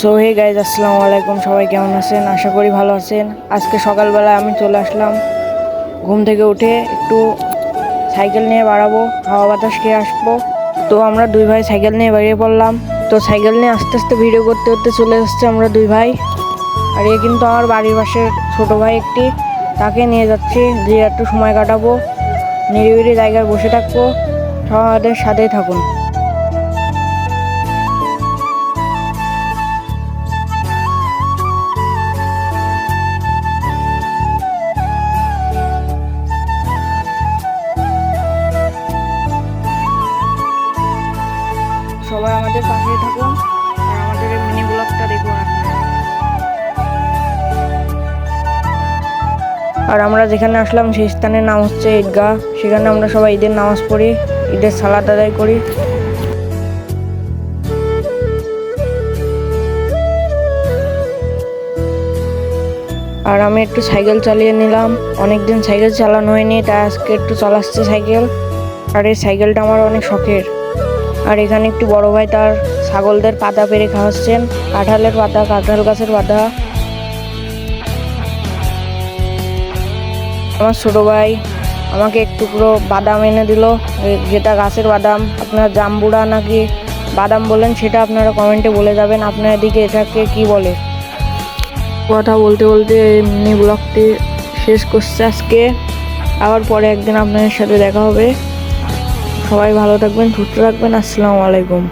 So hey guys, আসসালামু আলাইকুম। সবাই কেমন আছেন? আশা করি ভালো আছেন। আজকে সকালবেলা আমি চলে আসলাম, ঘুম থেকে উঠে একটু সাইকেল নিয়ে বাড়াবো, হাওয়া বাতাস খেয়ে আসবো। তো আমরা দুই ভাই সাইকেল নিয়ে বেরিয়ে পড়লাম। তো সাইকেল নিয়ে আস্তে আস্তে ভিডিও করতে করতে চলে এসেছে আমরা দুই ভাই। আর এ কিন্তু আমার বাড়ির পাশের ছোটো ভাই একটি, তাকে নিয়ে যাচ্ছি যে একটু সময় কাটাবো, নিরিবিলি জায়গায় বসে থাকবো। সবাই আমাদের সাথেই থাকুন। সবাই আমাদের পাশেই থাকুন আর আমাদের এই মিনি ব্লগটা দেখুন আপনারা। আর আমরা যেখানে আসলাম সেই স্থানের নাম হচ্ছে ঈদগাহ। সেখানে আমরা সবাই ঈদের নামাজ পড়ি, ঈদের সালাত আদায় করি। আর আমি একটু সাইকেল চালিয়ে নিলাম, অনেকদিন সাইকেল চালানো হয়নি, তাই আজকে একটু চালাচ্ছে সাইকেল। আর এই সাইকেলটা আমার অনেক শখের। আর এখানে একটু বড় ভাই তার ছাগলদের পাতা পেরে খাওয়াচ্ছেন, কাঁঠালের পাতা, কাঁঠাল গাছের পাতা। আমার ছোট ভাই আমাকে এক টুকরো বাদাম এনে দিল, যেটা গাছের বাদাম। আপনারা জাম্বুরা নাকি বাদাম বলেন সেটা আপনারা কমেন্টে বলে যাবেন, আপনার এদিকে এটাকে কি বলে। কথা বলতে বলতে মিনি ব্লগটি শেষ করছে আজকে। আবার পরে একদিন আপনাদের সাথে দেখা হবে। সবাই ভালো থাকবেন, সুস্থ থাকবেন। আসসালামু আলাইকুম।